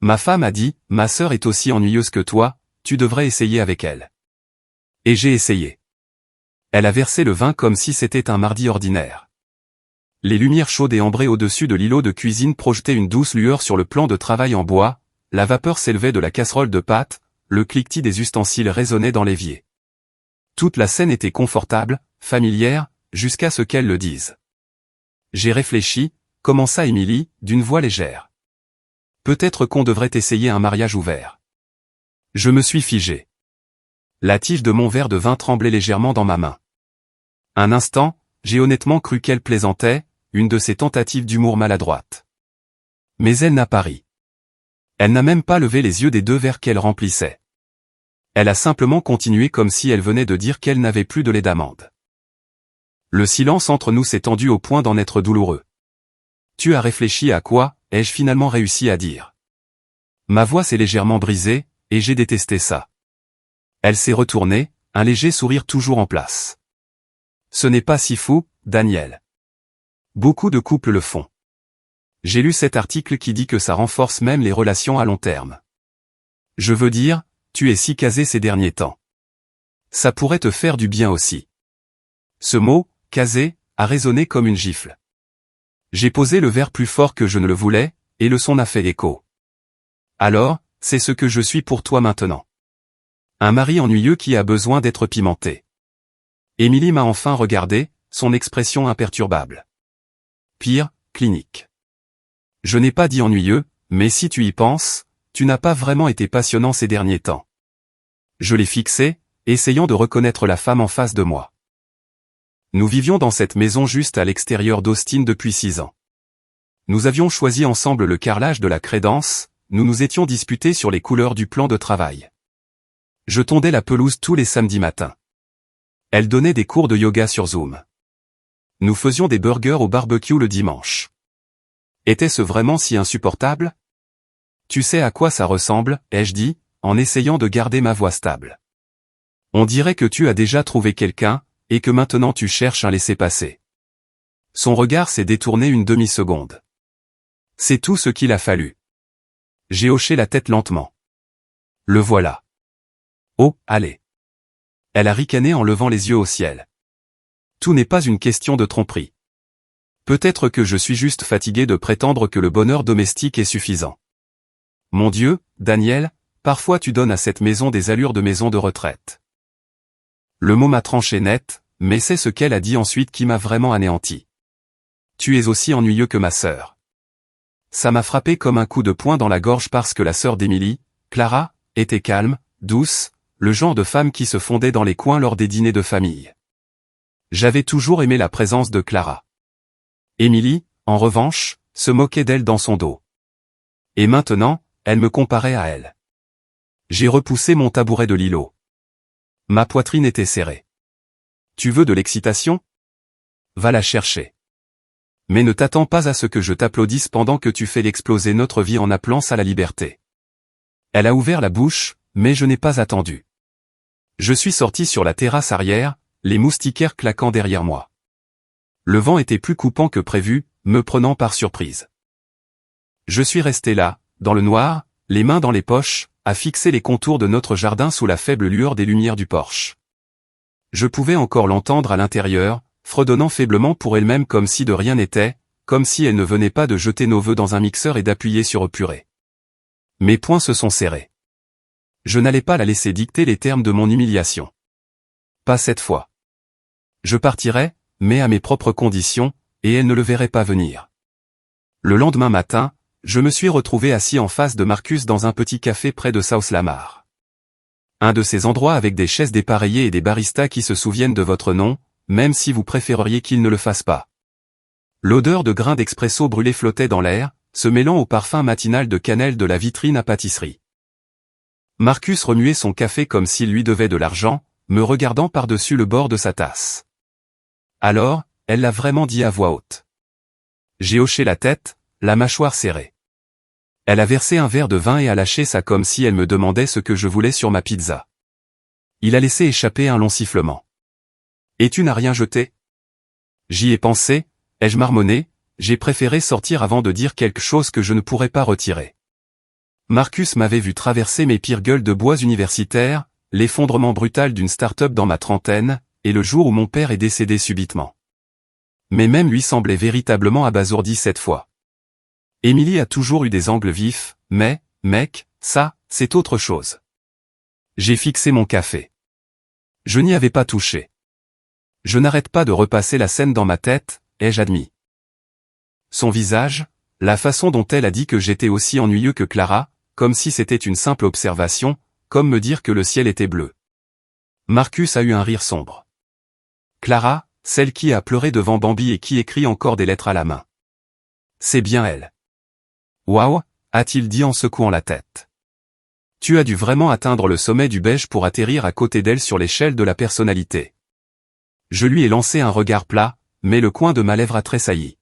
Ma femme a dit, ma sœur est aussi ennuyeuse que toi, tu devrais essayer avec elle. Et j'ai essayé. Elle a versé le vin comme si c'était un mardi ordinaire. Les lumières chaudes et ambrées au-dessus de l'îlot de cuisine projetaient une douce lueur sur le plan de travail en bois, la vapeur s'élevait de la casserole de pâte, le cliquetis des ustensiles résonnait dans l'évier. Toute la scène était confortable, familière, jusqu'à ce qu'elle le dise. J'ai réfléchi, commença Émilie, d'une voix légère. Peut-être qu'on devrait essayer un mariage ouvert. Je me suis figé. La tige de mon verre de vin tremblait légèrement dans ma main. Un instant, j'ai honnêtement cru qu'elle plaisantait, une de ces tentatives d'humour maladroite. Mais elle n'a pas ri. Elle n'a même pas levé les yeux des 2 verres qu'elle remplissait. Elle a simplement continué comme si elle venait de dire qu'elle n'avait plus de lait d'amande. Le silence entre nous s'est tendu au point d'en être douloureux. Tu as réfléchi à quoi, ai-je finalement réussi à dire. Ma voix s'est légèrement brisée, et j'ai détesté ça. Elle s'est retournée, un léger sourire toujours en place. Ce n'est pas si fou, Daniel. Beaucoup de couples le font. J'ai lu cet article qui dit que ça renforce même les relations à long terme. Je veux dire, tu es si casé ces derniers temps. Ça pourrait te faire du bien aussi. Ce mot, casé, a résonné comme une gifle. J'ai posé le verre plus fort que je ne le voulais, et le son a fait écho. Alors, c'est ce que je suis pour toi maintenant. Un mari ennuyeux qui a besoin d'être pimenté. Émilie m'a enfin regardé, son expression imperturbable. Pire, clinique. Je n'ai pas dit ennuyeux, mais si tu y penses, tu n'as pas vraiment été passionnant ces derniers temps. Je l'ai fixé, essayant de reconnaître la femme en face de moi. Nous vivions dans cette maison juste à l'extérieur d'Austin depuis 6 ans. Nous avions choisi ensemble le carrelage de la crédence, nous nous étions disputés sur les couleurs du plan de travail. Je tondais la pelouse tous les samedis matins. Elle donnait des cours de yoga sur Zoom. Nous faisions des burgers au barbecue le dimanche. Était-ce vraiment si insupportable? Tu sais à quoi ça ressemble, ai-je dit, en essayant de garder ma voix stable. On dirait que tu as déjà trouvé quelqu'un, et que maintenant tu cherches un laissez-passer. Son regard s'est détourné une demi-seconde. C'est tout ce qu'il a fallu. J'ai hoché la tête lentement. Le voilà. Oh, allez. Elle a ricané en levant les yeux au ciel. Tout n'est pas une question de tromperie. Peut-être que je suis juste fatigué de prétendre que le bonheur domestique est suffisant. Mon Dieu, Daniel, parfois tu donnes à cette maison des allures de maison de retraite. Le mot m'a tranché net, mais c'est ce qu'elle a dit ensuite qui m'a vraiment anéanti. Tu es aussi ennuyeux que ma sœur. Ça m'a frappé comme un coup de poing dans la gorge parce que la sœur d'Émilie, Clara, était calme, douce, le genre de femme qui se fondait dans les coins lors des dîners de famille. J'avais toujours aimé la présence de Clara. Émilie, en revanche, se moquait d'elle dans son dos. Et maintenant, elle me comparait à elle. J'ai repoussé mon tabouret de l'îlot. Ma poitrine était serrée. Tu veux de l'excitation? Va la chercher. Mais ne t'attends pas à ce que je t'applaudisse pendant que tu fais exploser notre vie en appelant ça la liberté. Elle a ouvert la bouche, mais je n'ai pas attendu. Je suis sorti sur la terrasse arrière, les moustiquaires claquant derrière moi. Le vent était plus coupant que prévu, me prenant par surprise. Je suis resté là, dans le noir, les mains dans les poches, à fixer les contours de notre jardin sous la faible lueur des lumières du porche. Je pouvais encore l'entendre à l'intérieur, fredonnant faiblement pour elle-même comme si de rien n'était, comme si elle ne venait pas de jeter nos vœux dans un mixeur et d'appuyer sur purée. Mes poings se sont serrés. Je n'allais pas la laisser dicter les termes de mon humiliation. Pas cette fois. Je partirais, mais à mes propres conditions, et elle ne le verrait pas venir. Le lendemain matin, je me suis retrouvé assis en face de Marcus dans un petit café près de South Lamar. Un de ces endroits avec des chaises dépareillées et des baristas qui se souviennent de votre nom, même si vous préféreriez qu'ils ne le fassent pas. L'odeur de grains d'expresso brûlés flottait dans l'air, se mêlant au parfum matinal de cannelle de la vitrine à pâtisserie. Marcus remuait son café comme s'il lui devait de l'argent, me regardant par-dessus le bord de sa tasse. Alors, elle l'a vraiment dit à voix haute. J'ai hoché la tête, la mâchoire serrée. Elle a versé un verre de vin et a lâché ça comme si elle me demandait ce que je voulais sur ma pizza. Il a laissé échapper un long sifflement. Et tu n'as rien jeté? J'y ai pensé, ai-je marmonné, j'ai préféré sortir avant de dire quelque chose que je ne pourrais pas retirer. Marcus m'avait vu traverser mes pires gueules de bois universitaires, l'effondrement brutal d'une start-up dans ma trentaine, et le jour où mon père est décédé subitement. Mais même lui semblait véritablement abasourdi cette fois. Émilie a toujours eu des angles vifs, mais, mec, ça, c'est autre chose. J'ai fixé mon café. Je n'y avais pas touché. Je n'arrête pas de repasser la scène dans ma tête, ai-je admis. Son visage, la façon dont elle a dit que j'étais aussi ennuyeux que Clara, comme si c'était une simple observation, comme me dire que le ciel était bleu. Marcus a eu un rire sombre. Clara, celle qui a pleuré devant Bambi et qui écrit encore des lettres à la main. C'est bien elle. Waouh, a-t-il dit en secouant la tête. Tu as dû vraiment atteindre le sommet du beige pour atterrir à côté d'elle sur l'échelle de la personnalité. Je lui ai lancé un regard plat, mais le coin de ma lèvre a tressailli.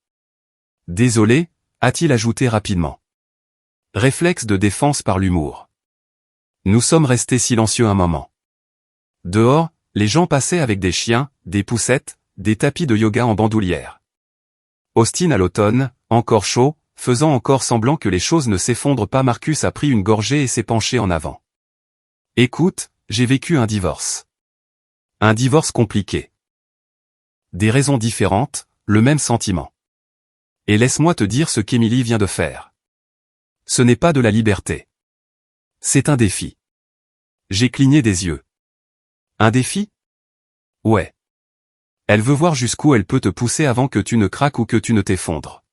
Désolé, a-t-il ajouté rapidement. Réflexe de défense par l'humour. Nous sommes restés silencieux un moment. Dehors, les gens passaient avec des chiens, des poussettes, des tapis de yoga en bandoulière. Austin à l'automne, encore chaud, faisant encore semblant que les choses ne s'effondrent pas. Marcus a pris une gorgée et s'est penché en avant. Écoute, j'ai vécu un divorce. Un divorce compliqué. Des raisons différentes, le même sentiment. Et laisse-moi te dire ce qu'Émilie vient de faire. Ce n'est pas de la liberté. C'est un défi. J'ai cligné des yeux. Un défi? Ouais. Elle veut voir jusqu'où elle peut te pousser avant que tu ne craques ou que tu ne t'effondres.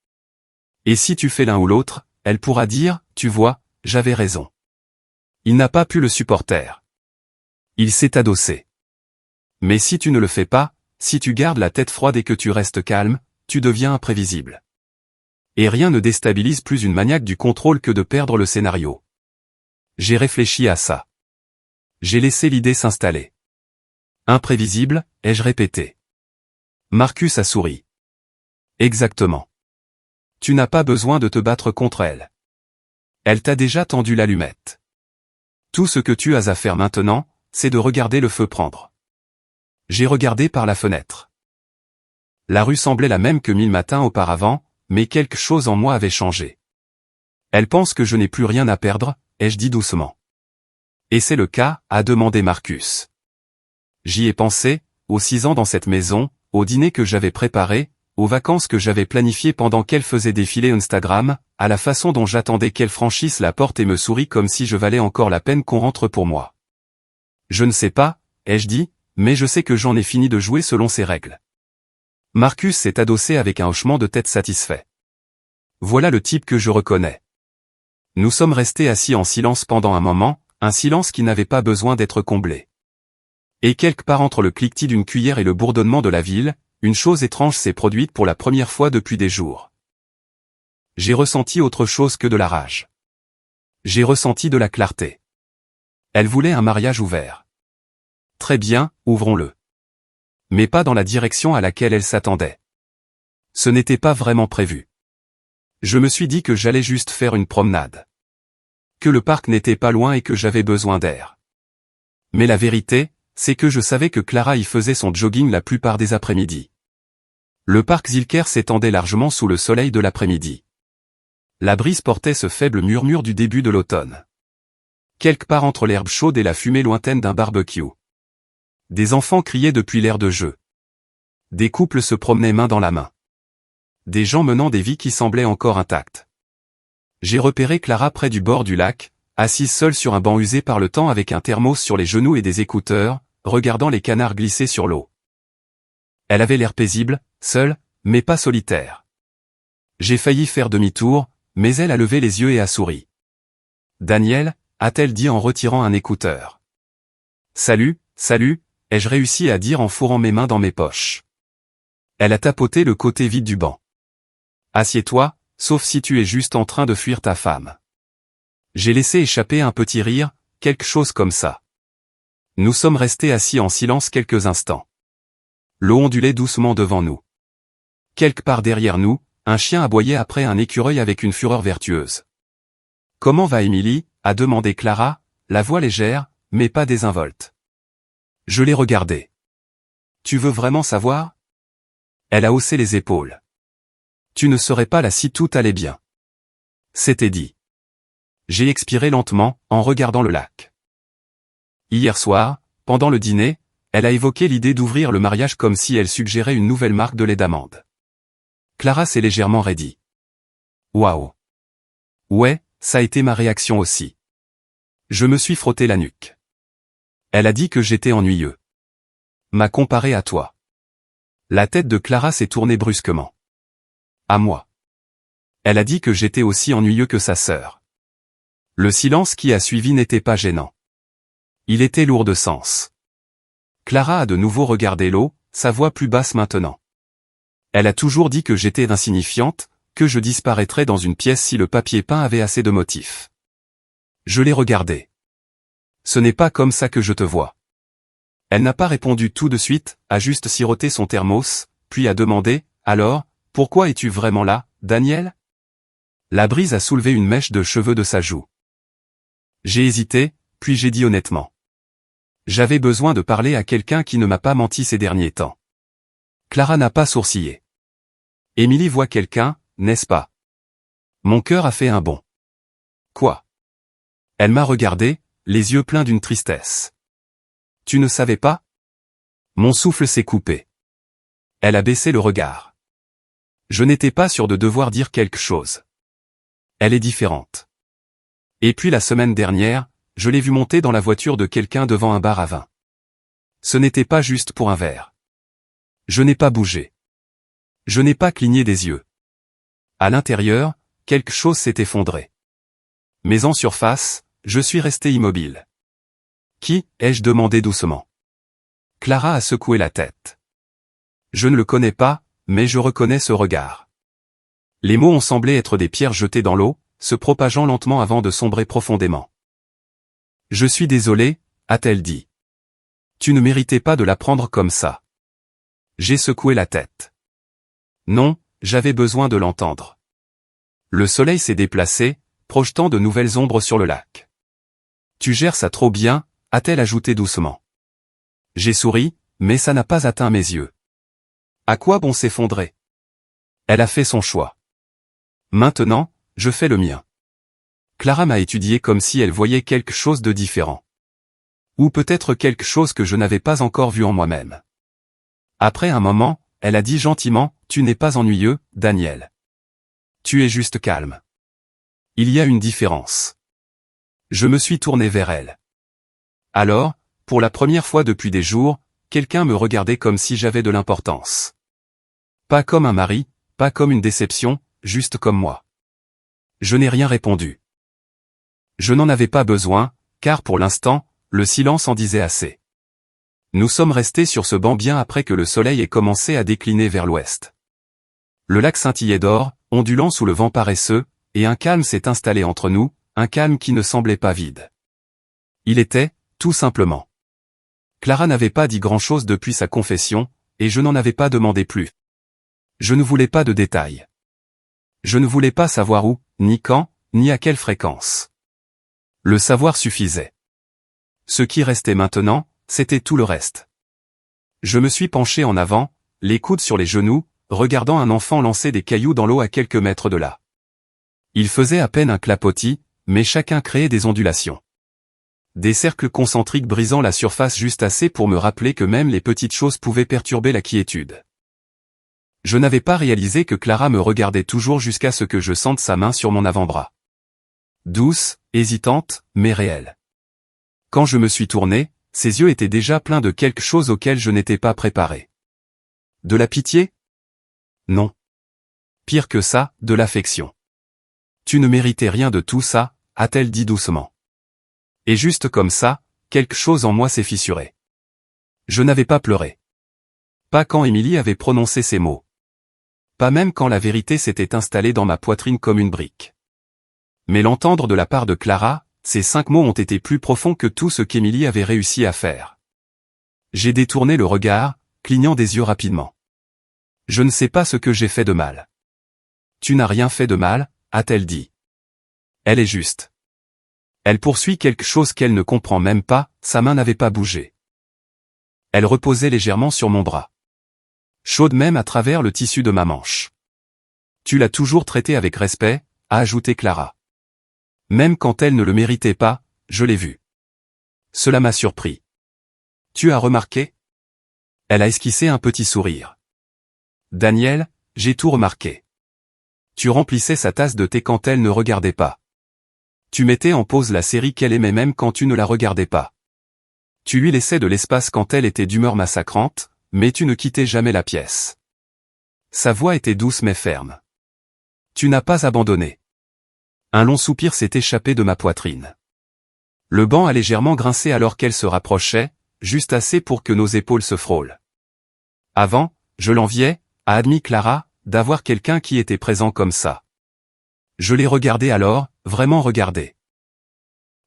Et si tu fais l'un ou l'autre, elle pourra dire, tu vois, j'avais raison. Il n'a pas pu le supporter. Il s'est adossé. Mais si tu ne le fais pas, si tu gardes la tête froide et que tu restes calme, tu deviens imprévisible. Et rien ne déstabilise plus une maniaque du contrôle que de perdre le scénario. J'ai réfléchi à ça. J'ai laissé l'idée s'installer. Imprévisible, ai-je répété. Marcus a souri. Exactement. Tu n'as pas besoin de te battre contre elle. Elle t'a déjà tendu l'allumette. Tout ce que tu as à faire maintenant, c'est de regarder le feu prendre. J'ai regardé par la fenêtre. La rue semblait la même que 1000 matins auparavant, mais quelque chose en moi avait changé. Elle pense que je n'ai plus rien à perdre, ai-je dit doucement. Et c'est le cas, a demandé Marcus. J'y ai pensé, aux 6 ans dans cette maison, au dîner que j'avais préparé, aux vacances que j'avais planifiées pendant qu'elle faisait défiler Instagram, à la façon dont j'attendais qu'elle franchisse la porte et me sourit comme si je valais encore la peine qu'on rentre pour moi. Je ne sais pas, ai-je dit, mais je sais que j'en ai fini de jouer selon ses règles. Marcus s'est adossé avec un hochement de tête satisfait. Voilà le type que je reconnais. Nous sommes restés assis en silence pendant un moment, un silence qui n'avait pas besoin d'être comblé. Et quelque part entre le cliquetis d'une cuillère et le bourdonnement de la ville, une chose étrange s'est produite pour la première fois depuis des jours. J'ai ressenti autre chose que de la rage. J'ai ressenti de la clarté. Elle voulait un mariage ouvert. Très bien, ouvrons-le. Mais pas dans la direction à laquelle elle s'attendait. Ce n'était pas vraiment prévu. Je me suis dit que j'allais juste faire une promenade. Que le parc n'était pas loin et que j'avais besoin d'air. Mais la vérité, c'est que je savais que Clara y faisait son jogging la plupart des après-midi. Le parc Zilker s'étendait largement sous le soleil de l'après-midi. La brise portait ce faible murmure du début de l'automne. Quelque part entre l'herbe chaude et la fumée lointaine d'un barbecue. Des enfants criaient depuis l'aire de jeu. Des couples se promenaient main dans la main. Des gens menant des vies qui semblaient encore intactes. J'ai repéré Clara près du bord du lac, assise seule sur un banc usé par le temps avec un thermos sur les genoux et des écouteurs, regardant les canards glisser sur l'eau. Elle avait l'air paisible, seule, mais pas solitaire. J'ai failli faire demi-tour, mais elle a levé les yeux et a souri. Daniel, a-t-elle dit en retirant un écouteur. Salut, salut, ai-je réussi à dire en fourrant mes mains dans mes poches. Elle a tapoté le côté vide du banc. Assieds-toi, sauf si tu es juste en train de fuir ta femme. J'ai laissé échapper un petit rire, quelque chose comme ça. Nous sommes restés assis en silence quelques instants. L'eau ondulait doucement devant nous. Quelque part derrière nous, un chien aboyait après un écureuil avec une fureur vertueuse. « Comment va Émilie » a demandé Clara, la voix légère, mais pas désinvolte. Je l'ai regardée. « Tu veux vraiment savoir » Elle a haussé les épaules. « Tu ne serais pas là si tout allait bien. » C'était dit. J'ai expiré lentement, en regardant le lac. Hier soir, pendant le dîner, elle a évoqué l'idée d'ouvrir le mariage comme si elle suggérait une nouvelle marque de lait d'amande. Clara s'est légèrement raidie. Waouh. Ouais, ça a été ma réaction aussi. Je me suis frotté la nuque. Elle a dit que j'étais ennuyeux. M'a comparé à toi. La tête de Clara s'est tournée brusquement. À moi. Elle a dit que j'étais aussi ennuyeux que sa sœur. Le silence qui a suivi n'était pas gênant. Il était lourd de sens. Clara a de nouveau regardé l'eau, sa voix plus basse maintenant. Elle a toujours dit que j'étais insignifiante, que je disparaîtrais dans une pièce si le papier peint avait assez de motifs. Je l'ai regardée. Ce n'est pas comme ça que je te vois. Elle n'a pas répondu tout de suite, a juste siroté son thermos, puis a demandé, alors, pourquoi es-tu vraiment là, Daniel? La brise a soulevé une mèche de cheveux de sa joue. J'ai hésité, puis j'ai dit honnêtement. J'avais besoin de parler à quelqu'un qui ne m'a pas menti ces derniers temps. Clara n'a pas sourcillé. Émilie voit quelqu'un, n'est-ce pas? Mon cœur a fait un bond. Quoi? Elle m'a regardé, les yeux pleins d'une tristesse. Tu ne savais pas? Mon souffle s'est coupé. Elle a baissé le regard. Je n'étais pas sûr de devoir dire quelque chose. Elle est différente. Et puis la semaine dernière, je l'ai vue monter dans la voiture de quelqu'un devant un bar à vin. Ce n'était pas juste pour un verre. Je n'ai pas bougé. Je n'ai pas cligné des yeux. À l'intérieur, quelque chose s'est effondré. Mais en surface, je suis resté immobile. Qui, ai-je demandé doucement. Clara a secoué la tête. Je ne le connais pas, mais je reconnais ce regard. Les mots ont semblé être des pierres jetées dans l'eau, se propageant lentement avant de sombrer profondément. Je suis désolé, a-t-elle dit. Tu ne méritais pas de la prendre comme ça. J'ai secoué la tête. Non, j'avais besoin de l'entendre. Le soleil s'est déplacé, projetant de nouvelles ombres sur le lac. Tu gères ça trop bien, a-t-elle ajouté doucement. J'ai souri, mais ça n'a pas atteint mes yeux. À quoi bon s'effondrer? Elle a fait son choix. Maintenant, je fais le mien. Clara m'a étudié comme si elle voyait quelque chose de différent. Ou peut-être quelque chose que je n'avais pas encore vu en moi-même. Après un moment, elle a dit gentiment, tu n'es pas ennuyeux, Daniel. Tu es juste calme. Il y a une différence. Je me suis tourné vers elle. Alors, pour la première fois depuis des jours, quelqu'un me regardait comme si j'avais de l'importance. Pas comme un mari, pas comme une déception, juste comme moi. Je n'ai rien répondu. Je n'en avais pas besoin, car pour l'instant, le silence en disait assez. Nous sommes restés sur ce banc bien après que le soleil ait commencé à décliner vers l'ouest. Le lac scintillait d'or, ondulant sous le vent paresseux, et un calme s'est installé entre nous, un calme qui ne semblait pas vide. Il était, tout simplement. Clara n'avait pas dit grand-chose depuis sa confession, et je n'en avais pas demandé plus. Je ne voulais pas de détails. Je ne voulais pas savoir où, ni quand, ni à quelle fréquence. Le savoir suffisait. Ce qui restait maintenant, c'était tout le reste. Je me suis penché en avant, les coudes sur les genoux, regardant un enfant lancer des cailloux dans l'eau à quelques mètres de là. Il faisait à peine un clapotis, mais chacun créait des ondulations. Des cercles concentriques brisant la surface juste assez pour me rappeler que même les petites choses pouvaient perturber la quiétude. Je n'avais pas réalisé que Clara me regardait toujours jusqu'à ce que je sente sa main sur mon avant-bras. Douce, hésitante, mais réelle. Quand je me suis tourné, ses yeux étaient déjà pleins de quelque chose auquel je n'étais pas préparé. De la pitié? Non. Pire que ça, de l'affection. Tu ne méritais rien de tout ça, a-t-elle dit doucement. Et juste comme ça, quelque chose en moi s'est fissuré. Je n'avais pas pleuré. Pas quand Émilie avait prononcé ces mots. Pas même quand la vérité s'était installée dans ma poitrine comme une brique. Mais l'entendre de la part de Clara, ces 5 mots ont été plus profonds que tout ce qu'Émilie avait réussi à faire. J'ai détourné le regard, clignant des yeux rapidement. Je ne sais pas ce que j'ai fait de mal. Tu n'as rien fait de mal, a-t-elle dit. Elle est juste. Elle poursuit quelque chose qu'elle ne comprend même pas, sa main n'avait pas bougé. Elle reposait légèrement sur mon bras. Chaude même à travers le tissu de ma manche. Tu l'as toujours traité avec respect, a ajouté Clara. Même quand elle ne le méritait pas, je l'ai vu. Cela m'a surpris. Tu as remarqué? Elle a esquissé un petit sourire. Daniel, j'ai tout remarqué. Tu remplissais sa tasse de thé quand elle ne regardait pas. Tu mettais en pause la série qu'elle aimait même quand tu ne la regardais pas. Tu lui laissais de l'espace quand elle était d'humeur massacrante, mais tu ne quittais jamais la pièce. Sa voix était douce mais ferme. Tu n'as pas abandonné. Un long soupir s'est échappé de ma poitrine. Le banc a légèrement grincé alors qu'elle se rapprochait, juste assez pour que nos épaules se frôlent. Avant, je l'enviais, a admis Clara, d'avoir quelqu'un qui était présent comme ça. Je l'ai regardé alors, vraiment regardé.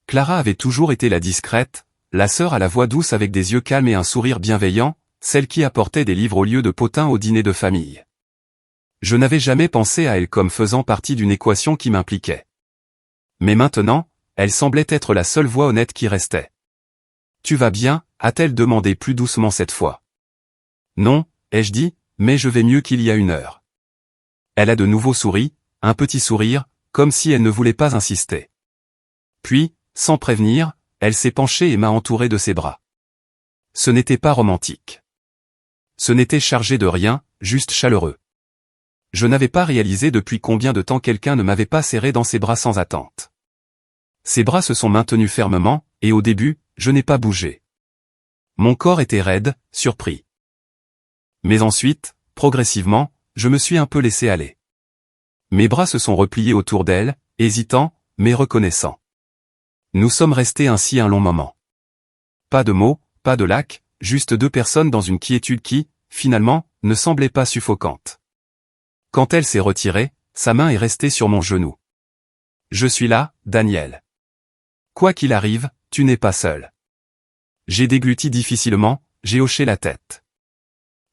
Clara avait toujours été la discrète, la sœur à la voix douce avec des yeux calmes et un sourire bienveillant, celle qui apportait des livres au lieu de potins au dîner de famille. Je n'avais jamais pensé à elle comme faisant partie d'une équation qui m'impliquait. Mais maintenant, elle semblait être la seule voix honnête qui restait. « Tu vas bien ?» a-t-elle demandé plus doucement cette fois. « Non » ai-je dit, mais je vais mieux qu'il y a une heure. Elle a de nouveau souri, un petit sourire, comme si elle ne voulait pas insister. Puis, sans prévenir, elle s'est penchée et m'a entouré de ses bras. Ce n'était pas romantique. Ce n'était chargé de rien, juste chaleureux. Je n'avais pas réalisé depuis combien de temps quelqu'un ne m'avait pas serré dans ses bras sans attente. Ses bras se sont maintenus fermement, et au début, je n'ai pas bougé. Mon corps était raide, surpris. Mais ensuite, progressivement, je me suis un peu laissé aller. Mes bras se sont repliés autour d'elle, hésitants, mais reconnaissants. Nous sommes restés ainsi un long moment. Pas de mots, pas de lac, juste deux personnes dans une quiétude qui, finalement, ne semblait pas suffocante. Quand elle s'est retirée, sa main est restée sur mon genou. Je suis là, Daniel. Quoi qu'il arrive, tu n'es pas seul. J'ai dégluti difficilement, j'ai hoché la tête.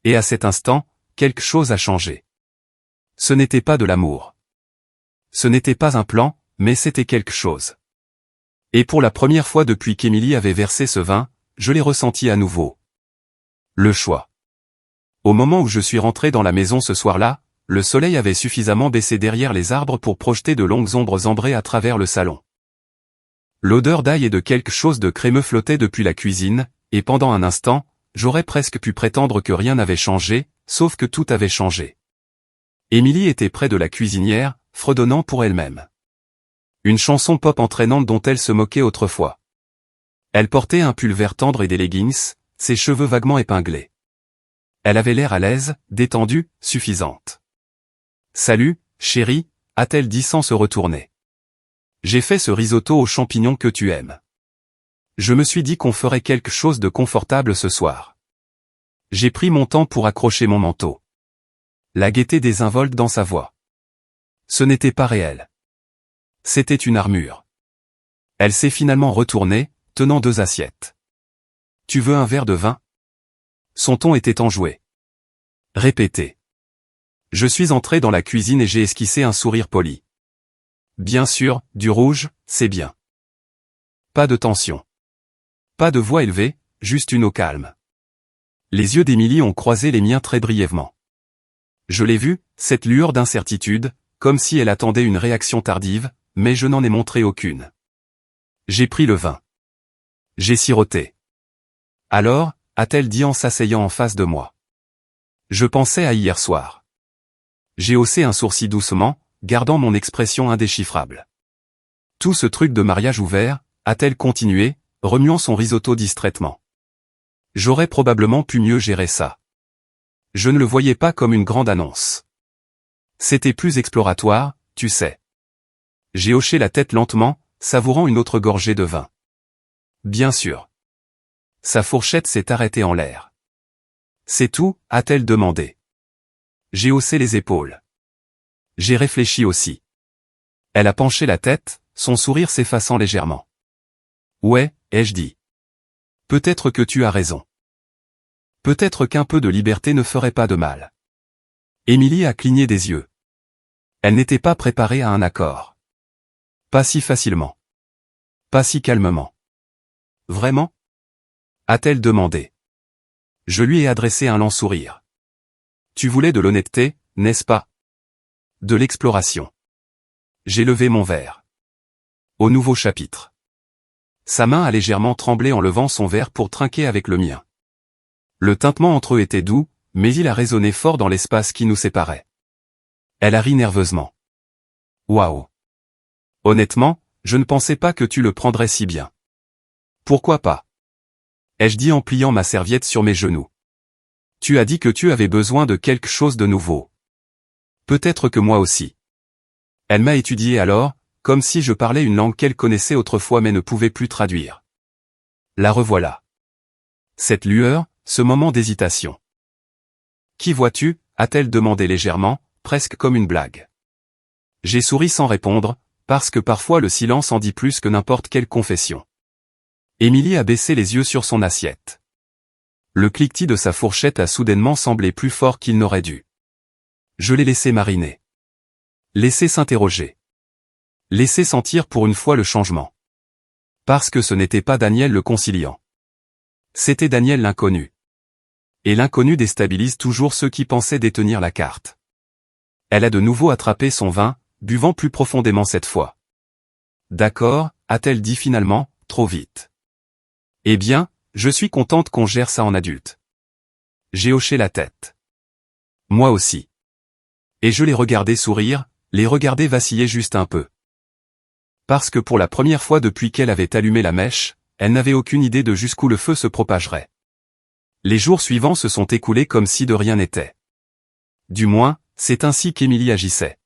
Et à cet instant, quelque chose a changé. Ce n'était pas de l'amour. Ce n'était pas un plan, mais c'était quelque chose. Et pour la première fois depuis qu'Émilie avait versé ce vin, je l'ai ressenti à nouveau. Le choix. Au moment où je suis rentré dans la maison ce soir-là, le soleil avait suffisamment baissé derrière les arbres pour projeter de longues ombres ambrées à travers le salon. L'odeur d'ail et de quelque chose de crémeux flottait depuis la cuisine, et pendant un instant, j'aurais presque pu prétendre que rien n'avait changé, sauf que tout avait changé. Émilie était près de la cuisinière, fredonnant pour elle-même. Une chanson pop entraînante dont elle se moquait autrefois. Elle portait un pull vert tendre et des leggings, ses cheveux vaguement épinglés. Elle avait l'air à l'aise, détendue, suffisante. « Salut, chérie », a-t-elle dit sans se retourner. « J'ai fait ce risotto aux champignons que tu aimes. Je me suis dit qu'on ferait quelque chose de confortable ce soir. J'ai pris mon temps pour accrocher mon manteau. » La gaieté désinvolte dans sa voix. Ce n'était pas réel. C'était une armure. Elle s'est finalement retournée, tenant deux assiettes. « Tu veux un verre de vin ?» Son ton était enjoué. Répétez. Je suis entré dans la cuisine et j'ai esquissé un sourire poli. Bien sûr, du rouge, c'est bien. Pas de tension. Pas de voix élevée, juste une eau calme. Les yeux d'Émilie ont croisé les miens très brièvement. Je l'ai vue, cette lueur d'incertitude, comme si elle attendait une réaction tardive, mais je n'en ai montré aucune. J'ai pris le vin. J'ai siroté. Alors, a-t-elle dit en s'asseyant en face de moi. Je pensais à hier soir. J'ai haussé un sourcil doucement, gardant mon expression indéchiffrable. Tout ce truc de mariage ouvert, a-t-elle continué, remuant son risotto distraitement. J'aurais probablement pu mieux gérer ça. Je ne le voyais pas comme une grande annonce. C'était plus exploratoire, tu sais. J'ai hoché la tête lentement, savourant une autre gorgée de vin. Bien sûr. Sa fourchette s'est arrêtée en l'air. C'est tout, a-t-elle demandé. J'ai haussé les épaules. J'ai réfléchi aussi. Elle a penché la tête, son sourire s'effaçant légèrement. Ouais, ai-je dit. Peut-être que tu as raison. Peut-être qu'un peu de liberté ne ferait pas de mal. Émilie a cligné des yeux. Elle n'était pas préparée à un accord. Pas si facilement. Pas si calmement. Vraiment ? A-t-elle demandé. Je lui ai adressé un lent sourire. Tu voulais de l'honnêteté, n'est-ce pas? De l'exploration. J'ai levé mon verre. au nouveau chapitre. Sa main a légèrement tremblé en levant son verre pour trinquer avec le mien. Le tintement entre eux était doux, mais il a résonné fort dans l'espace qui nous séparait. Elle a ri nerveusement. Waouh! Honnêtement, je ne pensais pas que tu le prendrais si bien. Pourquoi pas? Ai-je dit en pliant ma serviette sur mes genoux. Tu as dit que tu avais besoin de quelque chose de nouveau. Peut-être que moi aussi. Elle m'a étudié alors, comme si je parlais une langue qu'elle connaissait autrefois mais ne pouvait plus traduire. La revoilà. Cette lueur, ce moment d'hésitation. Qui vois-tu? A-t-elle demandé légèrement, presque comme une blague. J'ai souri sans répondre, parce que parfois le silence en dit plus que n'importe quelle confession. Émilie a baissé les yeux sur son assiette. Le cliquetis de sa fourchette a soudainement semblé plus fort qu'il n'aurait dû. Je l'ai laissé mariner. Laissé s'interroger. Laissé sentir pour une fois le changement. Parce que ce n'était pas Daniel le conciliant. C'était Daniel l'inconnu. Et l'inconnu déstabilise toujours ceux qui pensaient détenir la carte. Elle a de nouveau attrapé son vin, buvant plus profondément cette fois. D'accord, a-t-elle dit finalement, trop vite. Eh bien, je suis contente qu'on gère ça en adulte. J'ai hoché la tête. Moi aussi. Et je les regardais sourire, les regarder vaciller juste un peu. Parce que pour la première fois depuis qu'elle avait allumé la mèche, elle n'avait aucune idée de jusqu'où le feu se propagerait. Les jours suivants se sont écoulés comme si de rien n'était. Du moins, c'est ainsi qu'Émilie agissait.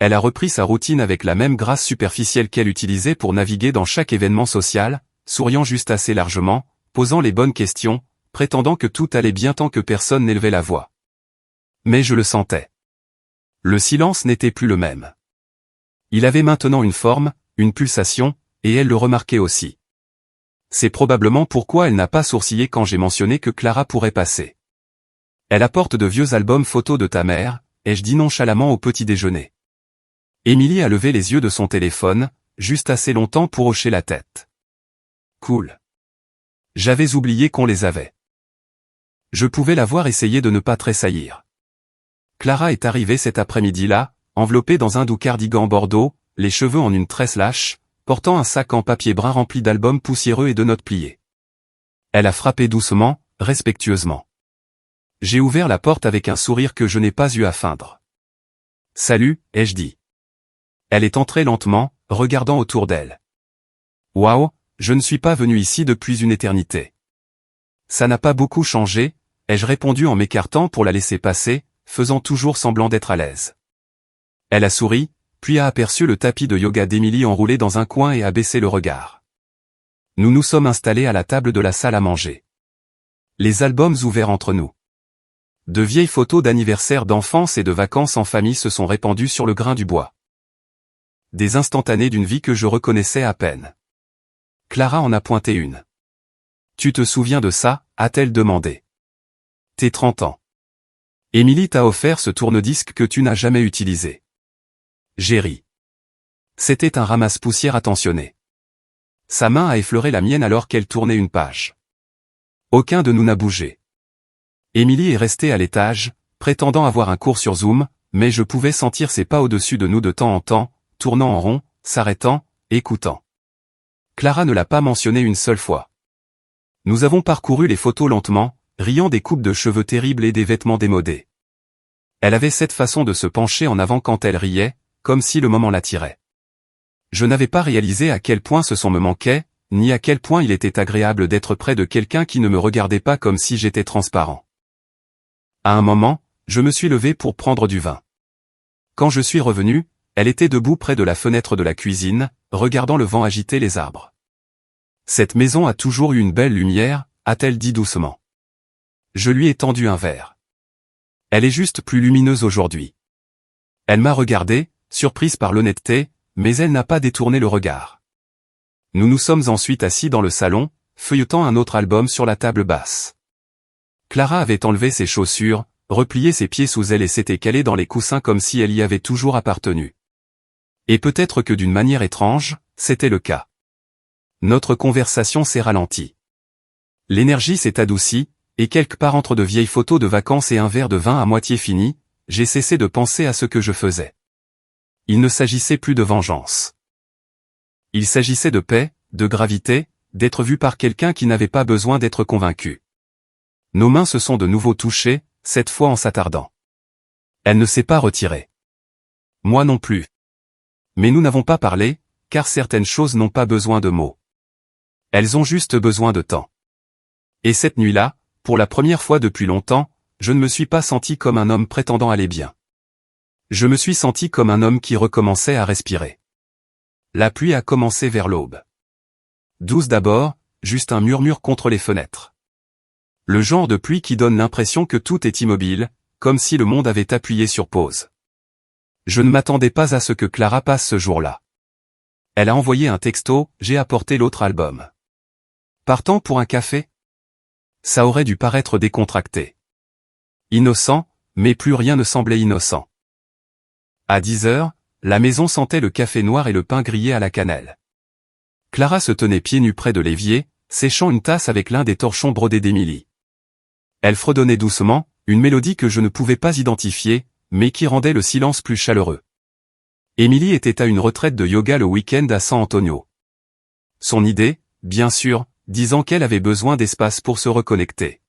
Elle a repris sa routine avec la même grâce superficielle qu'elle utilisait pour naviguer dans chaque événement social, souriant juste assez largement, posant les bonnes questions, prétendant que tout allait bien tant que personne n'élevait la voix. Mais je le sentais. Le silence n'était plus le même. Il avait maintenant une forme, une pulsation, et elle le remarquait aussi. C'est probablement pourquoi elle n'a pas sourcillé quand j'ai mentionné que Clara pourrait passer. Elle apporte de vieux albums photos de ta mère, ai-je dit nonchalamment au petit déjeuner. Émilie a levé les yeux de son téléphone, juste assez longtemps pour hocher la tête. Cool. J'avais oublié qu'on les avait. Je pouvais la voir essayer de ne pas tressaillir. Clara est arrivée cet après-midi-là, enveloppée dans un doux cardigan bordeaux, les cheveux en une tresse lâche, portant un sac en papier brun rempli d'albums poussiéreux et de notes pliées. Elle a frappé doucement, respectueusement. J'ai ouvert la porte avec un sourire que je n'ai pas eu à feindre. Salut, ai-je dit. Elle est entrée lentement, regardant autour d'elle. Waouh, je ne suis pas venu ici depuis une éternité. Ça n'a pas beaucoup changé, ai-je répondu en m'écartant pour la laisser passer, faisant toujours semblant d'être à l'aise. Elle a souri, puis a aperçu le tapis de yoga d'Émilie enroulé dans un coin et a baissé le regard. Nous nous sommes installés à la table de la salle à manger. Les albums ouverts entre nous. De vieilles photos d'anniversaires d'enfance et de vacances en famille se sont répandues sur le grain du bois. Des instantanés d'une vie que je reconnaissais à peine. Clara en a pointé une. Tu te souviens de ça, a-t-elle demandé. Tes 30 ans. Émilie t'a offert ce tourne-disque que tu n'as jamais utilisé. J'ai ri. C'était un ramasse-poussière attentionné. Sa main a effleuré la mienne alors qu'elle tournait une page. Aucun de nous n'a bougé. Émilie est restée à l'étage, prétendant avoir un cours sur Zoom, mais je pouvais sentir ses pas au-dessus de nous de temps en temps, tournant en rond, s'arrêtant, écoutant. Clara ne l'a pas mentionné une seule fois. Nous avons parcouru les photos lentement, riant des coupes de cheveux terribles et des vêtements démodés. Elle avait cette façon de se pencher en avant quand elle riait, comme si le moment l'attirait. Je n'avais pas réalisé à quel point ce son me manquait, ni à quel point il était agréable d'être près de quelqu'un qui ne me regardait pas comme si j'étais transparent. À un moment, je me suis levé pour prendre du vin. Quand je suis revenu, elle était debout près de la fenêtre de la cuisine, regardant le vent agiter les arbres. Cette maison a toujours eu une belle lumière, a-t-elle dit doucement. Je lui ai tendu un verre. Elle est juste plus lumineuse aujourd'hui. Elle m'a regardé, surprise par l'honnêteté, mais elle n'a pas détourné le regard. Nous nous sommes ensuite assis dans le salon, feuilletant un autre album sur la table basse. Clara avait enlevé ses chaussures, replié ses pieds sous elle et s'était calée dans les coussins comme si elle y avait toujours appartenu. Et peut-être que d'une manière étrange, c'était le cas. Notre conversation s'est ralentie. L'énergie s'est adoucie, et quelque part entre de vieilles photos de vacances et un verre de vin à moitié fini, j'ai cessé de penser à ce que je faisais. Il ne s'agissait plus de vengeance. Il s'agissait de paix, de gravité, d'être vu par quelqu'un qui n'avait pas besoin d'être convaincu. Nos mains se sont de nouveau touchées, cette fois en s'attardant. Elle ne s'est pas retirée. Moi non plus. Mais nous n'avons pas parlé, car certaines choses n'ont pas besoin de mots. Elles ont juste besoin de temps. Et cette nuit-là, pour la première fois depuis longtemps, je ne me suis pas senti comme un homme prétendant aller bien. Je me suis senti comme un homme qui recommençait à respirer. La pluie a commencé vers l'aube. Douce d'abord, juste un murmure contre les fenêtres. Le genre de pluie qui donne l'impression que tout est immobile, comme si le monde avait appuyé sur pause. Je ne m'attendais pas à ce que Clara passe ce jour-là. Elle a envoyé un texto, j'ai apporté l'autre album. Partant pour un café? Ça aurait dû paraître décontracté. Innocent, mais plus rien ne semblait innocent. À 10 heures, la maison sentait le café noir et le pain grillé à la cannelle. Clara se tenait pieds nus près de l'évier, séchant une tasse avec l'un des torchons brodés d'Émilie. Elle fredonnait doucement, une mélodie que je ne pouvais pas identifier, mais qui rendait le silence plus chaleureux. Émilie était à une retraite de yoga le week-end à San Antonio. Son idée, bien sûr, disant qu'elle avait besoin d'espace pour se reconnecter.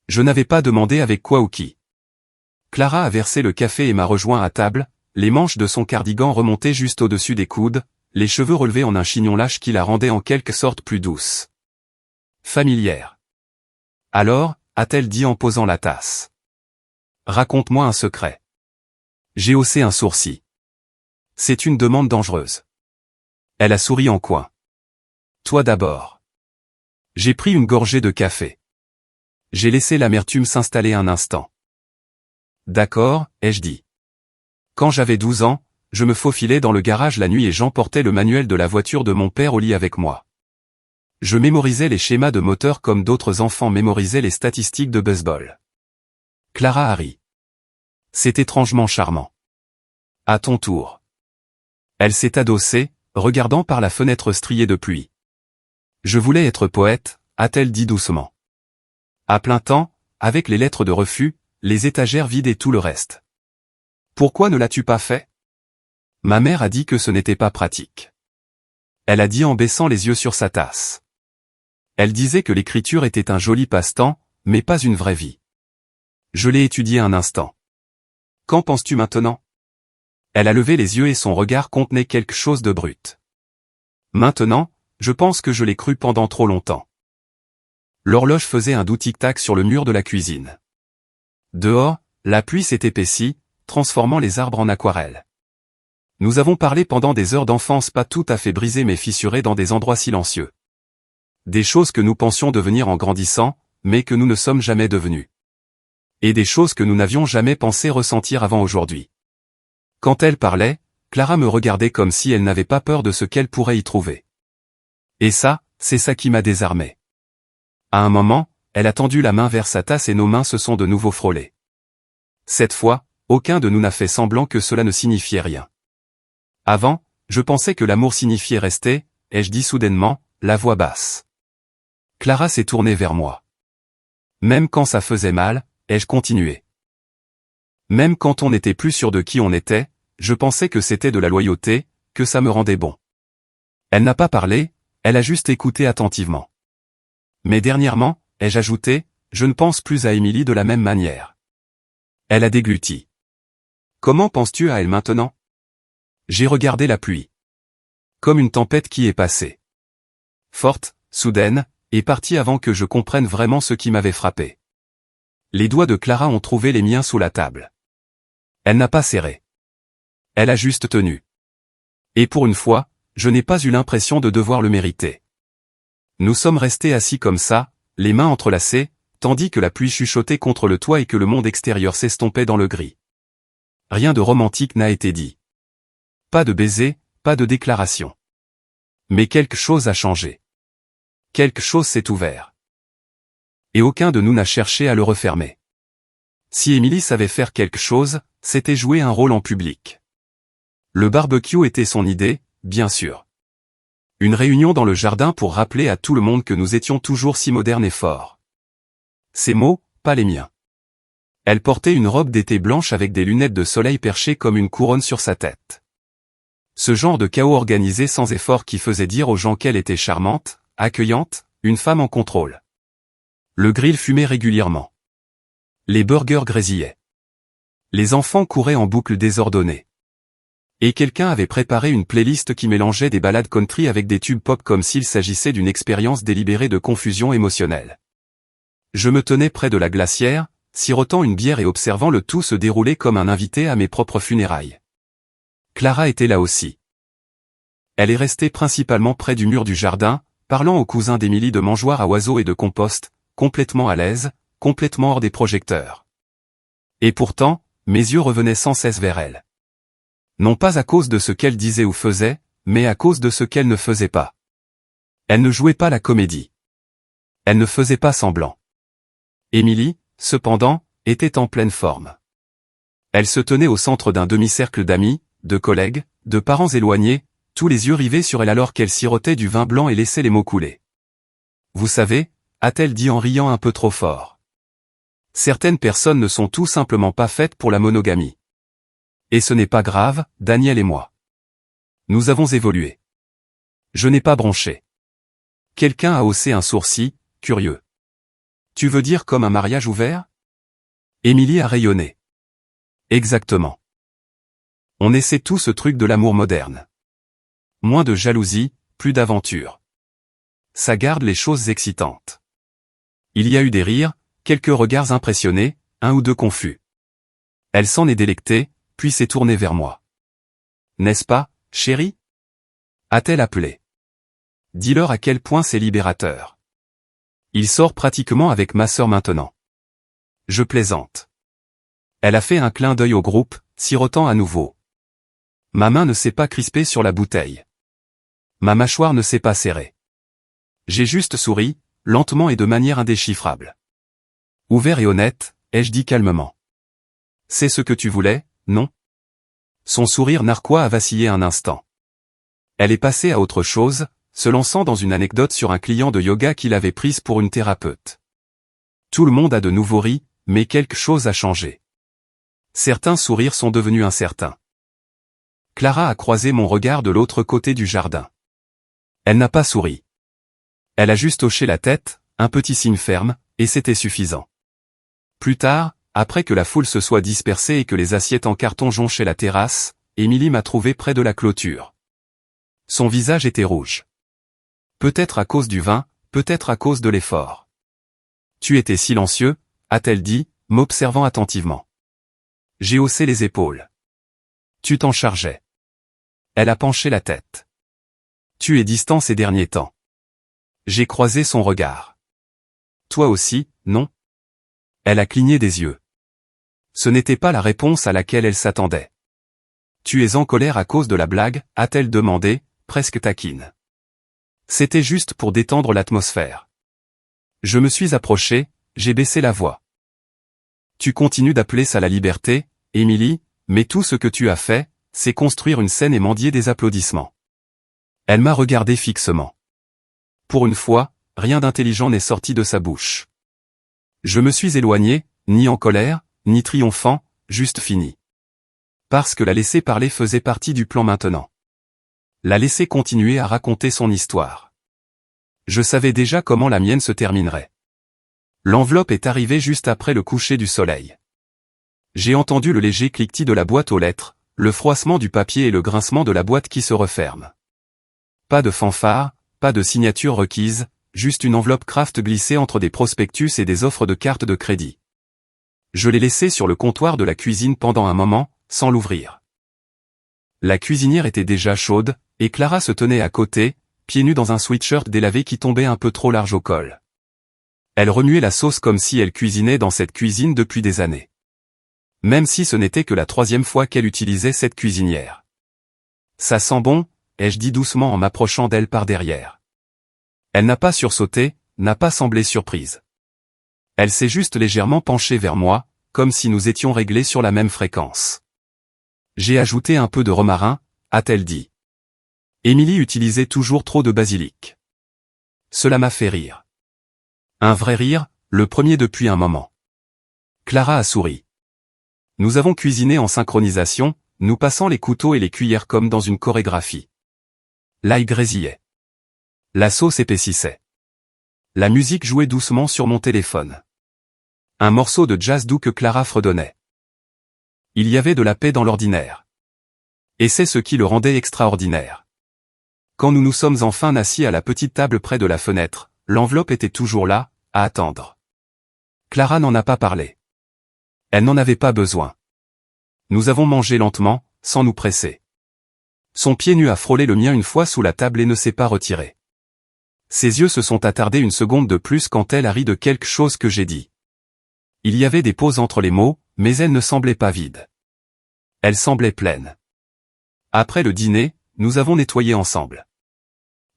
Je n'avais pas demandé avec quoi ou qui. Clara a versé le café et m'a rejoint à table, les manches de son cardigan remontées juste au-dessus des coudes, les cheveux relevés en un chignon lâche qui la rendait en quelque sorte plus douce. Familière. Alors, a-t-elle dit en posant la tasse. Raconte-moi un secret. J'ai haussé un sourcil. C'est une demande dangereuse. Elle a souri en coin. Toi d'abord. J'ai pris une gorgée de café. J'ai laissé l'amertume s'installer un instant. D'accord, ai-je dit. Quand j'avais 12 ans, je me faufilais dans le garage la nuit et j'emportais le manuel de la voiture de mon père au lit avec moi. Je mémorisais les schémas de moteur comme d'autres enfants mémorisaient les statistiques de baseball. Clara a ri. C'est étrangement charmant. À ton tour. Elle s'est adossée, regardant par la fenêtre striée de pluie. Je voulais être poète, a-t-elle dit doucement. À plein temps, avec les lettres de refus, les étagères vides et tout le reste. Pourquoi ne l'as-tu pas fait? Ma mère a dit que ce n'était pas pratique. Elle a dit en baissant les yeux sur sa tasse. Elle disait que l'écriture était un joli passe-temps, mais pas une vraie vie. Je l'ai étudié un instant. Qu'en penses-tu maintenant? Elle a levé les yeux et son regard contenait quelque chose de brut. Maintenant, je pense que je l'ai cru pendant trop longtemps. L'horloge faisait un doux tic-tac sur le mur de la cuisine. Dehors, la pluie s'est épaissie, transformant les arbres en aquarelle. Nous avons parlé pendant des heures d'enfance pas tout à fait brisées mais fissurées dans des endroits silencieux. Des choses que nous pensions devenir en grandissant, mais que nous ne sommes jamais devenus. Et des choses que nous n'avions jamais pensé ressentir avant aujourd'hui. Quand elle parlait, Clara me regardait comme si elle n'avait pas peur de ce qu'elle pourrait y trouver. Et ça, c'est ça qui m'a désarmé. À un moment, elle a tendu la main vers sa tasse et nos mains se sont de nouveau frôlées. Cette fois, aucun de nous n'a fait semblant que cela ne signifiait rien. Avant, je pensais que l'amour signifiait rester, ai-je dit soudainement, la voix basse. Clara s'est tournée vers moi. Même quand ça faisait mal, ai-je continué. Même quand on n'était plus sûr de qui on était, je pensais que c'était de la loyauté, que ça me rendait bon. Elle n'a pas parlé, elle a juste écouté attentivement. Mais dernièrement, ai-je ajouté, je ne pense plus à Émilie de la même manière. Elle a dégluti. Comment penses-tu à elle maintenant? J'ai regardé la pluie. Comme une tempête qui est passée. Forte, soudaine, et partie avant que je comprenne vraiment ce qui m'avait frappé. Les doigts de Clara ont trouvé les miens sous la table. Elle n'a pas serré. Elle a juste tenu. Et pour une fois, je n'ai pas eu l'impression de devoir le mériter. Nous sommes restés assis comme ça, les mains entrelacées, tandis que la pluie chuchotait contre le toit et que le monde extérieur s'estompait dans le gris. Rien de romantique n'a été dit. Pas de baiser, pas de déclaration. Mais quelque chose a changé. Quelque chose s'est ouvert. Et aucun de nous n'a cherché à le refermer. Si Émilie savait faire quelque chose, c'était jouer un rôle en public. Le barbecue était son idée, bien sûr. Une réunion dans le jardin pour rappeler à tout le monde que nous étions toujours si modernes et forts. Ses mots, pas les miens. Elle portait une robe d'été blanche avec des lunettes de soleil perchées comme une couronne sur sa tête. Ce genre de chaos organisé sans effort qui faisait dire aux gens qu'elle était charmante, accueillante, une femme en contrôle. Le grill fumait régulièrement. Les burgers grésillaient. Les enfants couraient en boucle désordonnée. Et quelqu'un avait préparé une playlist qui mélangeait des ballades country avec des tubes pop comme s'il s'agissait d'une expérience délibérée de confusion émotionnelle. Je me tenais près de la glacière, sirotant une bière et observant le tout se dérouler comme un invité à mes propres funérailles. Clara était là aussi. Elle est restée principalement près du mur du jardin, parlant aux cousins d'Émilie de mangeoires à oiseaux et de compost, complètement à l'aise, complètement hors des projecteurs. Et pourtant, mes yeux revenaient sans cesse vers elle. Non pas à cause de ce qu'elle disait ou faisait, mais à cause de ce qu'elle ne faisait pas. Elle ne jouait pas la comédie. Elle ne faisait pas semblant. Émilie, cependant, était en pleine forme. Elle se tenait au centre d'un demi-cercle d'amis, de collègues, de parents éloignés, tous les yeux rivés sur elle alors qu'elle sirotait du vin blanc et laissait les mots couler. Vous savez, a-t-elle dit en riant un peu trop fort. Certaines personnes ne sont tout simplement pas faites pour la monogamie. Et ce n'est pas grave, Daniel et moi. Nous avons évolué. Je n'ai pas bronché. Quelqu'un a haussé un sourcil, curieux. Tu veux dire comme un mariage ouvert? Émilie a rayonné. Exactement. On essaie tout ce truc de l'amour moderne. Moins de jalousie, plus d'aventure. Ça garde les choses excitantes. Il y a eu des rires, quelques regards impressionnés, un ou deux confus. Elle s'en est délectée, puis s'est tournée vers moi. N'est-ce pas, chérie? A-t-elle appelé? Dis-leur à quel point c'est libérateur. Il sort pratiquement avec ma sœur maintenant. Je plaisante. Elle a fait un clin d'œil au groupe, sirotant à nouveau. Ma main ne s'est pas crispée sur la bouteille. Ma mâchoire ne s'est pas serrée. J'ai juste souri, lentement et de manière indéchiffrable. Ouvert et honnête, ai-je dit calmement. C'est ce que tu voulais, non? Son sourire narquois a vacillé un instant. Elle est passée à autre chose, se lançant dans une anecdote sur un client de yoga qu'il avait prise pour une thérapeute. Tout le monde a de nouveau ri, mais quelque chose a changé. Certains sourires sont devenus incertains. Clara a croisé mon regard de l'autre côté du jardin. Elle n'a pas souri. Elle a juste hoché la tête, un petit signe ferme, et c'était suffisant. Plus tard, après que la foule se soit dispersée et que les assiettes en carton jonchaient la terrasse, Émilie m'a trouvé près de la clôture. Son visage était rouge. Peut-être à cause du vin, peut-être à cause de l'effort. Tu étais silencieux, a-t-elle dit, m'observant attentivement. J'ai haussé les épaules. Tu t'en chargeais. Elle a penché la tête. Tu es distant ces derniers temps. J'ai croisé son regard. Toi aussi, non? Elle a cligné des yeux. Ce n'était pas la réponse à laquelle elle s'attendait. Tu es en colère à cause de la blague, a-t-elle demandé, presque taquine. C'était juste pour détendre l'atmosphère. Je me suis approché, j'ai baissé la voix. Tu continues d'appeler ça la liberté, Émilie, mais tout ce que tu as fait, c'est construire une scène et mendier des applaudissements. Elle m'a regardé fixement. Pour une fois, rien d'intelligent n'est sorti de sa bouche. Je me suis éloigné, ni en colère, ni triomphant, juste fini. Parce que la laisser parler faisait partie du plan maintenant. La laisser continuer à raconter son histoire. Je savais déjà comment la mienne se terminerait. L'enveloppe est arrivée juste après le coucher du soleil. J'ai entendu le léger cliquetis de la boîte aux lettres, le froissement du papier et le grincement de la boîte qui se referme. Pas de fanfare, pas de signature requise, juste une enveloppe craft glissée entre des prospectus et des offres de cartes de crédit. Je l'ai laissée sur le comptoir de la cuisine pendant un moment, sans l'ouvrir. La cuisinière était déjà chaude, et Clara se tenait à côté, pieds nus dans un sweatshirt délavé qui tombait un peu trop large au col. Elle remuait la sauce comme si elle cuisinait dans cette cuisine depuis des années. Même si ce n'était que la 3e fois qu'elle utilisait cette cuisinière. Ça sent bon, ai-je dit doucement en m'approchant d'elle par derrière. Elle n'a pas sursauté, n'a pas semblé surprise. Elle s'est juste légèrement penchée vers moi, comme si nous étions réglés sur la même fréquence. J'ai ajouté un peu de romarin, a-t-elle dit. Émilie utilisait toujours trop de basilic. Cela m'a fait rire. Un vrai rire, le premier depuis un moment. Clara a souri. Nous avons cuisiné en synchronisation, nous passant les couteaux et les cuillères comme dans une chorégraphie. L'ail grésillait. La sauce épaississait. La musique jouait doucement sur mon téléphone. Un morceau de jazz doux que Clara fredonnait. Il y avait de la paix dans l'ordinaire. Et c'est ce qui le rendait extraordinaire. Quand nous nous sommes enfin assis à la petite table près de la fenêtre, l'enveloppe était toujours là, à attendre. Clara n'en a pas parlé. Elle n'en avait pas besoin. Nous avons mangé lentement, sans nous presser. Son pied nu a frôlé le mien une fois sous la table et ne s'est pas retiré. Ses yeux se sont attardés une seconde de plus quand elle a ri de quelque chose que j'ai dit. Il y avait des pauses entre les mots, mais elle ne semblait pas vide. Elle semblait pleine. Après le dîner, nous avons nettoyé ensemble.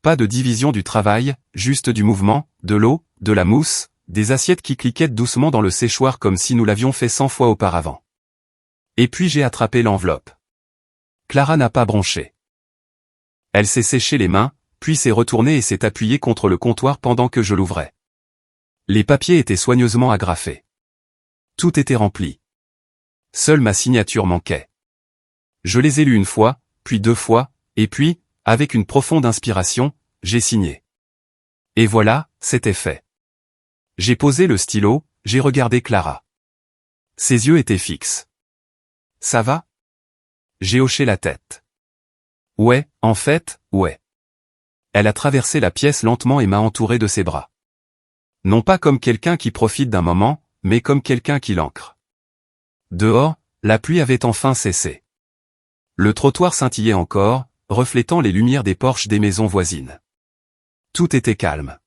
Pas de division du travail, juste du mouvement, de l'eau, de la mousse, des assiettes qui cliquaient doucement dans le séchoir comme si nous l'avions fait 100 fois auparavant. Et puis j'ai attrapé l'enveloppe. Clara n'a pas bronché. Elle s'est séché les mains, puis s'est retournée et s'est appuyée contre le comptoir pendant que je l'ouvrais. Les papiers étaient soigneusement agrafés. Tout était rempli. Seule ma signature manquait. Je les ai lus une fois, puis 2 fois, et puis, avec une profonde inspiration, j'ai signé. Et voilà, c'était fait. J'ai posé le stylo, j'ai regardé Clara. Ses yeux étaient fixes. Ça va? J'ai hoché la tête. Ouais, en fait, ouais. Elle a traversé la pièce lentement et m'a entouré de ses bras. Non pas comme quelqu'un qui profite d'un moment, mais comme quelqu'un qui l'ancre. Dehors, la pluie avait enfin cessé. Le trottoir scintillait encore, reflétant les lumières des porches des maisons voisines. Tout était calme.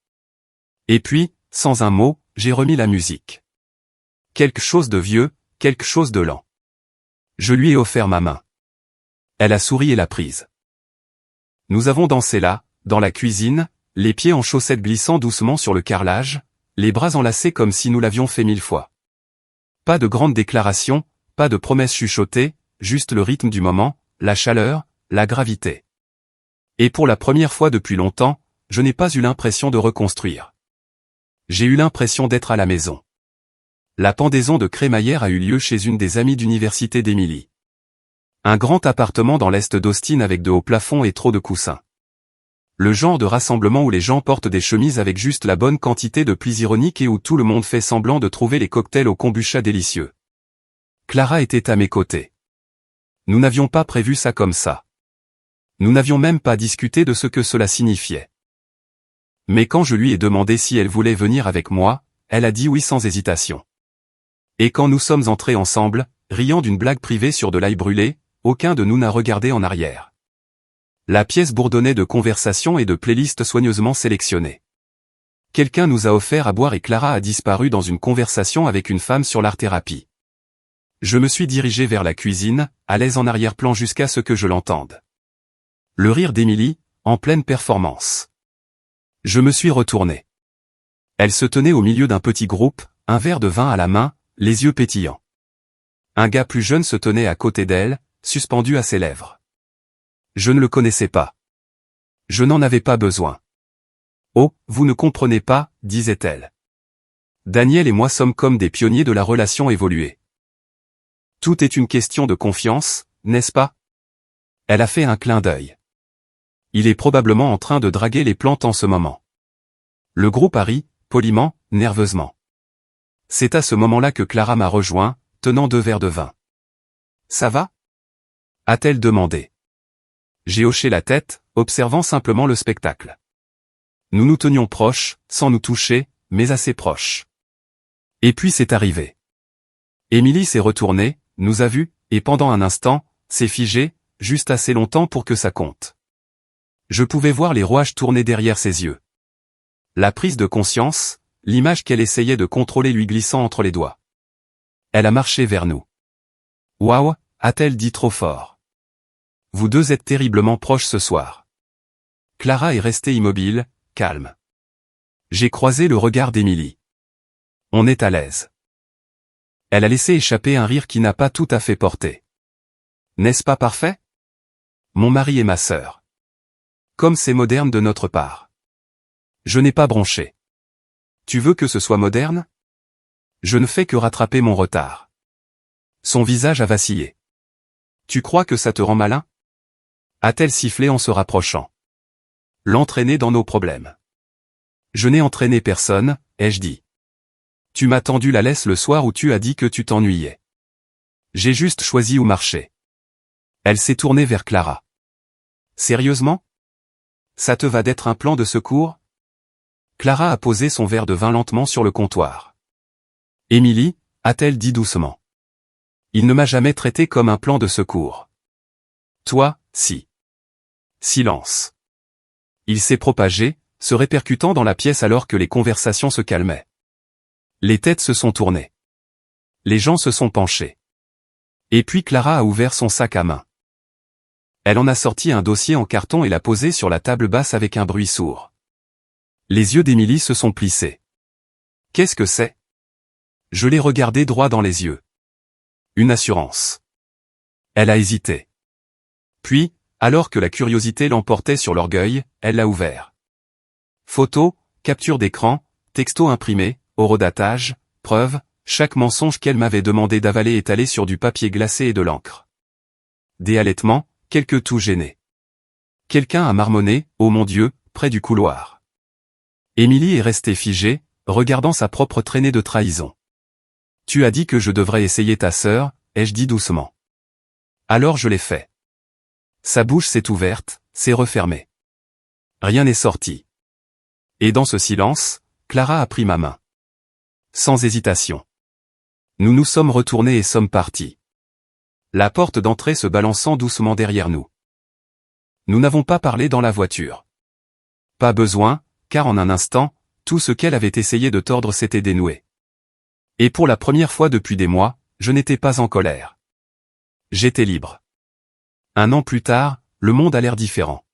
Et puis, sans un mot, j'ai remis la musique. Quelque chose de vieux, quelque chose de lent. Je lui ai offert ma main. Elle a souri et l'a prise. Nous avons dansé là, dans la cuisine, les pieds en chaussettes glissant doucement sur le carrelage, les bras enlacés comme si nous l'avions fait 1000 fois. Pas de grandes déclarations, pas de promesses chuchotées, juste le rythme du moment, la chaleur, la gravité. Et pour la première fois depuis longtemps, je n'ai pas eu l'impression de reconstruire. J'ai eu l'impression d'être à la maison. La pendaison de crémaillère a eu lieu chez une des amies d'université d'Emily. Un grand appartement dans l'est d'Austin avec de hauts plafonds et trop de coussins. Le genre de rassemblement où les gens portent des chemises avec juste la bonne quantité de plis ironiques et où tout le monde fait semblant de trouver les cocktails au kombucha délicieux. Clara était à mes côtés. Nous n'avions pas prévu ça comme ça. Nous n'avions même pas discuté de ce que cela signifiait. Mais quand je lui ai demandé si elle voulait venir avec moi, elle a dit oui sans hésitation. Et quand nous sommes entrés ensemble, riant d'une blague privée sur de l'ail brûlé, aucun de nous n'a regardé en arrière. La pièce bourdonnait de conversations et de playlists soigneusement sélectionnées. Quelqu'un nous a offert à boire et Clara a disparu dans une conversation avec une femme sur l'art-thérapie. Je me suis dirigé vers la cuisine, à l'aise en arrière-plan jusqu'à ce que je l'entende. Le rire d'Emily, en pleine performance. Je me suis retourné. Elle se tenait au milieu d'un petit groupe, un verre de vin à la main, les yeux pétillants. Un gars plus jeune se tenait à côté d'elle, suspendu à ses lèvres. Je ne le connaissais pas. Je n'en avais pas besoin. Oh, vous ne comprenez pas, disait-elle. Daniel et moi sommes comme des pionniers de la relation évoluée. Tout est une question de confiance, n'est-ce pas? Elle a fait un clin d'œil. Il est probablement en train de draguer les plantes en ce moment. Le groupe a ri, poliment, nerveusement. C'est à ce moment-là que Clara m'a rejoint, tenant 2 verres de vin. Ça va? A-t-elle demandé. J'ai hoché la tête, observant simplement le spectacle. Nous nous tenions proches, sans nous toucher, mais assez proches. Et puis c'est arrivé. Émilie s'est retournée, nous a vus, et pendant un instant, s'est figée, juste assez longtemps pour que ça compte. Je pouvais voir les rouages tourner derrière ses yeux. La prise de conscience, l'image qu'elle essayait de contrôler lui glissant entre les doigts. Elle a marché vers nous. Waouh, a-t-elle dit trop fort. Vous deux êtes terriblement proches ce soir. Clara est restée immobile, calme. J'ai croisé le regard d'Emily. On est à l'aise. Elle a laissé échapper un rire qui n'a pas tout à fait porté. N'est-ce pas parfait? Mon mari et ma sœur. Comme c'est moderne de notre part. Je n'ai pas bronché. Tu veux que ce soit moderne? Je ne fais que rattraper mon retard. Son visage a vacillé. Tu crois que ça te rend malin? A-t-elle sifflé en se rapprochant. L'entraîner dans nos problèmes. Je n'ai entraîné personne, ai-je dit. Tu m'as tendu la laisse le soir où tu as dit que tu t'ennuyais. J'ai juste choisi où marcher. Elle s'est tournée vers Clara. Sérieusement? Ça te va d'être un plan de secours? Clara a posé son verre de vin lentement sur le comptoir. Émilie, a-t-elle dit doucement. Il ne m'a jamais traité comme un plan de secours. Toi, si. Silence. Il s'est propagé, se répercutant dans la pièce alors que les conversations se calmaient. Les têtes se sont tournées. Les gens se sont penchés. Et puis Clara a ouvert son sac à main. Elle en a sorti un dossier en carton et l'a posé sur la table basse avec un bruit sourd. Les yeux d'Émilie se sont plissés. Qu'est-ce que c'est? Je l'ai regardé droit dans les yeux. Une assurance. Elle a hésité. Puis, alors que la curiosité l'emportait sur l'orgueil, elle l'a ouvert. Photos, capture d'écran, texto imprimé, horodatage, preuves, chaque mensonge qu'elle m'avait demandé d'avaler étalé sur du papier glacé et de l'encre. Des halètements, quelques toux gênés. Quelqu'un a marmonné, oh mon Dieu, près du couloir. Émilie est restée figée, regardant sa propre traînée de trahison. Tu as dit que je devrais essayer ta sœur, ai-je dit doucement. Alors je l'ai fait. Sa bouche s'est ouverte, s'est refermée. Rien n'est sorti. Et dans ce silence, Clara a pris ma main. Sans hésitation. Nous nous sommes retournés et sommes partis. La porte d'entrée se balançant doucement derrière nous. Nous n'avons pas parlé dans la voiture. Pas besoin, car en un instant, tout ce qu'elle avait essayé de tordre s'était dénoué. Et pour la première fois depuis des mois, je n'étais pas en colère. J'étais libre. 1 an plus tard, le monde a l'air différent.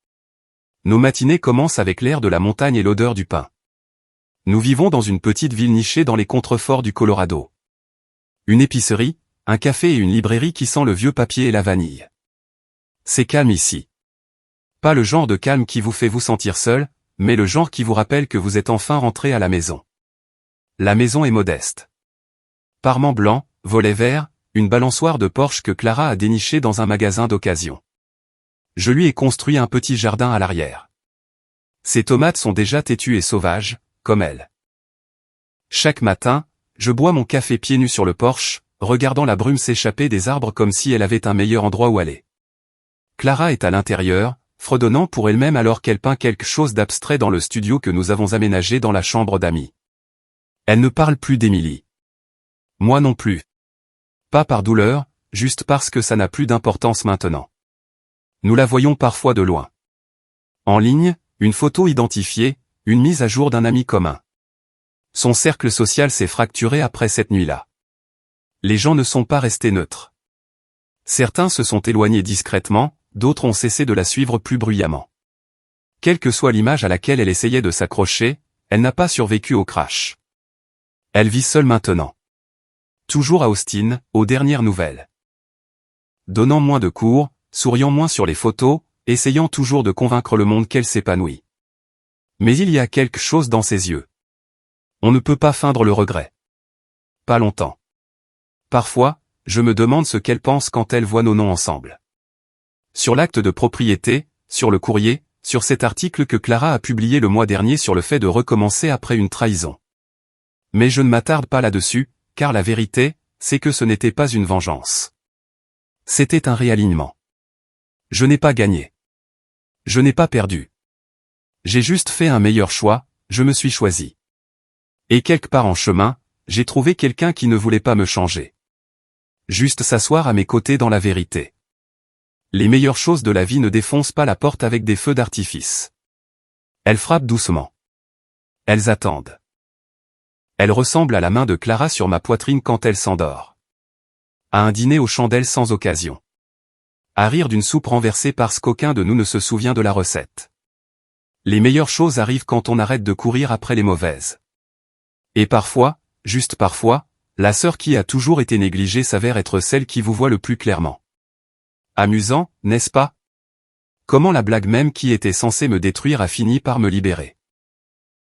Nos matinées commencent avec l'air de la montagne et l'odeur du pain. Nous vivons dans une petite ville nichée dans les contreforts du Colorado. Une épicerie, un café et une librairie qui sent le vieux papier et la vanille. C'est calme ici. Pas le genre de calme qui vous fait vous sentir seul, mais le genre qui vous rappelle que vous êtes enfin rentré à la maison. La maison est modeste. Parement blanc, volets verts, une balançoire de Porsche que Clara a dénichée dans un magasin d'occasion. Je lui ai construit un petit jardin à l'arrière. Ses tomates sont déjà têtues et sauvages, comme elle. Chaque matin, je bois mon café pieds nus sur le porche, regardant la brume s'échapper des arbres comme si elle avait un meilleur endroit où aller. Clara est à l'intérieur, fredonnant pour elle-même alors qu'elle peint quelque chose d'abstrait dans le studio que nous avons aménagé dans la chambre d'amis. Elle ne parle plus d'Émilie. Moi non plus. Pas par douleur, juste parce que ça n'a plus d'importance maintenant. Nous la voyons parfois de loin. En ligne, une photo identifiée, une mise à jour d'un ami commun. Son cercle social s'est fracturé après cette nuit-là. Les gens ne sont pas restés neutres. Certains se sont éloignés discrètement, d'autres ont cessé de la suivre plus bruyamment. Quelle que soit l'image à laquelle elle essayait de s'accrocher, elle n'a pas survécu au crash. Elle vit seule maintenant. Toujours à Austin, aux dernières nouvelles. Donnant moins de cours, souriant moins sur les photos, essayant toujours de convaincre le monde qu'elle s'épanouit. Mais il y a quelque chose dans ses yeux. On ne peut pas feindre le regret. Pas longtemps. Parfois, je me demande ce qu'elle pense quand elle voit nos noms ensemble. Sur l'acte de propriété, sur le courrier, sur cet article que Clara a publié le mois dernier sur le fait de recommencer après une trahison. Mais je ne m'attarde pas là-dessus, car la vérité, c'est que ce n'était pas une vengeance. C'était un réalignement. Je n'ai pas gagné. Je n'ai pas perdu. J'ai juste fait un meilleur choix, je me suis choisi. Et quelque part en chemin, j'ai trouvé quelqu'un qui ne voulait pas me changer. Juste s'asseoir à mes côtés dans la vérité. Les meilleures choses de la vie ne défoncent pas la porte avec des feux d'artifice. Elles frappent doucement. Elles attendent. Elle ressemble à la main de Clara sur ma poitrine quand elle s'endort. À un dîner aux chandelles sans occasion. À rire d'une soupe renversée parce qu'aucun de nous ne se souvient de la recette. Les meilleures choses arrivent quand on arrête de courir après les mauvaises. Et parfois, juste parfois, la sœur qui a toujours été négligée s'avère être celle qui vous voit le plus clairement. Amusant, n'est-ce pas? Comment la blague même qui était censée me détruire a fini par me libérer.